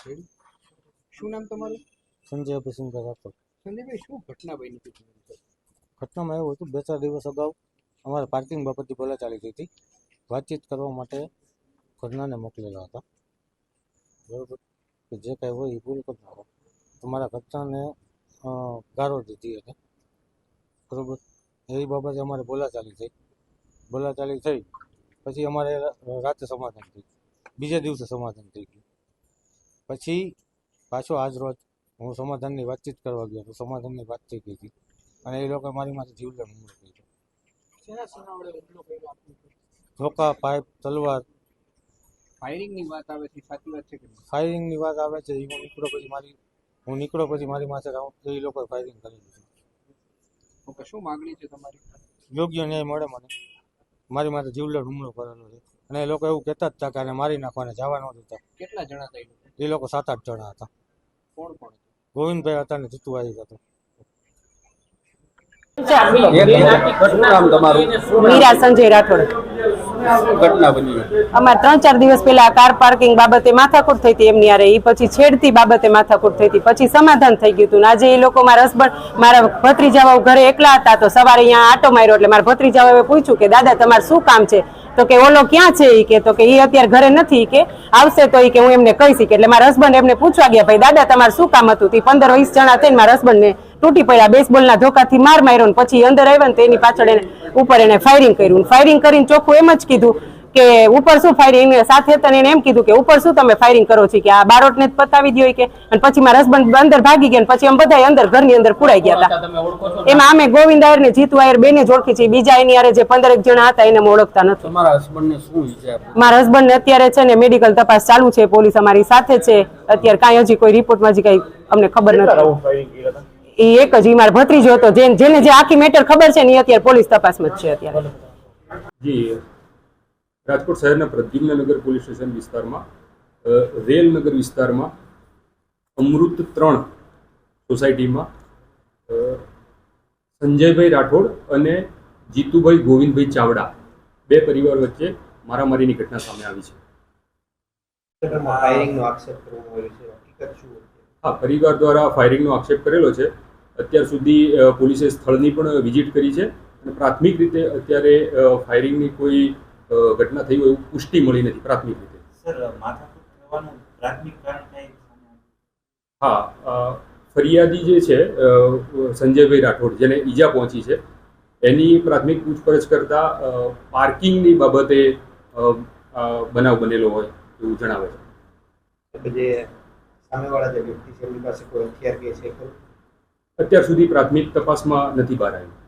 શું નામ તમારું? સંજય ભીસિંગ રાઠોડ. સંજયભાઈ, શું ઘટના બની હતી? ઘટનામાં એવું હતું, 2-4 દિવસ અગાઉ અમારે પાર્કિંગ બાબતની બોલાચાલી થઈ હતી. વાતચીત કરવા માટે ઘરનાને મોકલેલા હતા, બરાબર, કે જે કાંઈ હોય એ પૂરું કરી નાખો. તમારા ઘરનાને ગારો દીધી હતી, બરાબર. એ બાબતે અમારે બોલાચાલી થઈ. પછી અમારે રાતે સમાધાન થયું, બીજે દિવસે સમાધાન થઈ ગયું. પછી પાછો આજ રોજ હું સમાધાનની વાતચીત કરવા ગયો તો સમાધાનની વાત થઈ ગઈ હતી અને એ લોકો મારી માથે જીવલેણ હુમલો કર્યો. ધોકા, પાઇપ, તલવાર. ફાયરિંગની વાત આવે છે, સાચી વાત છે કે નહીં? ફાયરિંગની વાત આવે છે. હું નીકળો પછી મારી માથે એ લોકોએ ફાયરિંગ કરેલું છે. ઓકે, શું માંગણી છે તમારી? યોગ્ય ન્યાય મળે મને. મારી માથે જીવલેણ હુમલો કરેલો છે અને એ લોકો એવું કહેતા જ હતા કે આને મારી નાખવાને જવા ન દેતા. કેટલા જણા હતા એ લોકો 7-8 જણા હતા. કોણ કોણ? ગોવિંદભાઈ હતા ને જીતુભાઈ હતો. મીરા સંજય રાઠોડ. અમારે 3-4 દિવસ પહેલા કાર પાર્કિંગ બાબતે માથાકૂટ થઈ હતી એમની હારે. એ પછી છેડતી બાબતે માથાકૂટ થઈ હતી, પછી સમાધાન થઈ ગયું હતું. આજે એ લોકો મારા હસબન્ડ, મારા ભત્રીજાઓ ઘરે એકલા હતા તો સવારે અહીંયા આટો માર્યો એટલે મારા ભત્રીજાઓએ પૂછ્યું કે દાદા તમારે શું કામ છે? તો કે ઓલો ક્યાં છે? એ કે તો કે એ અત્યારે ઘરે નથી, કે આવશે તો એ કે હું એમને કહીશ. એટલે મારા હસબન્ડ એમને પૂછવા ગયા, ભાઈ દાદા તમારે શું કામ હતું? 15-20 જણા થઈને મારા હસબન્ડને તૂટી પડ્યા, બેસબોલના ધોકાથી માર માર્યો ને પછી અંદર આવ્યા ને તો એની પાછળ ઉપર એને ફાયરિંગ કર્યું. ફાયરિંગ કરીને ચોખ્ખું એમ જ કીધું કે ઉપર શું ફાયરિંગ, સાથે હતા એને એમ કીધું કે ઉપર શું તમે ફાયરિંગ કરો છો, કે આ બારોટને જ પતાવી દો કે. અને પછી મારા હસબન્ડ અંદર ભાગી ગયા, પછી અમે બધા અંદર ઘરની અંદર પુરાઈ ગયા હતા. એમાં અમે ગોવિંદ આયર ને જીતુ આયર બેને જ ઓળખી છે, બીજા એની હારે જે 15 જણા હતા એને ઓળખતા નથી. મારા હસબન્ડ ને અત્યારે છે ને મેડિકલ તપાસ ચાલુ છે, પોલીસ અમારી સાથે છે અત્યારે. કાંઈ હજી કોઈ રિપોર્ટમાં હજી કાંઈ અમને ખબર નથી. એ એક જ મારો ભત્રીજો હતો, જેને જે આખી મેટર ખબર છે ને એ અત્યારે પોલીસ તપાસમાં જ છે અત્યારે. જી, રાજકોટ શહેરના પ્રદ્યુમ્નનગર પોલીસ સ્ટેશન વિસ્તારમાં રેલનગર વિસ્તારમાં અમૃત 3 સોસાયટીમાં સંજયભાઈ રાઠોડ અને જીતુભાઈ ગોવિંદભાઈ ચાવડા, 2 પરિવાર વચ્ચે મારામારીની ઘટના સામે આવી છે. હા, પરિવાર દ્વારા ફાયરિંગનો આક્ષેપ કરેલો છે. અત્યાર સુધી પોલીસે સ્થળની પણ વિઝિટ કરી છે અને પ્રાથમિક રીતે અત્યારે ફાયરિંગની કોઈ ઘટના થઈ હોય એવું પુષ્ટિ મળી નથી પ્રાથમિક રીતે. હા, ફરિયાદી જે છે સંજયભાઈ રાઠોડ, જેને ઈજા પહોંચી છે, એની પ્રાથમિક પૂછપરછ કરતા પાર્કિંગની બાબતે બનાવ બનેલો હોય એવું જણાવે છે. સામેવાળા જે વ્યક્તિ છે એમની પાસે કોઈ હથિયાર કે છે? અત્યાર સુધી પ્રાથમિક તપાસમાં નથી બહાર આવ્યું.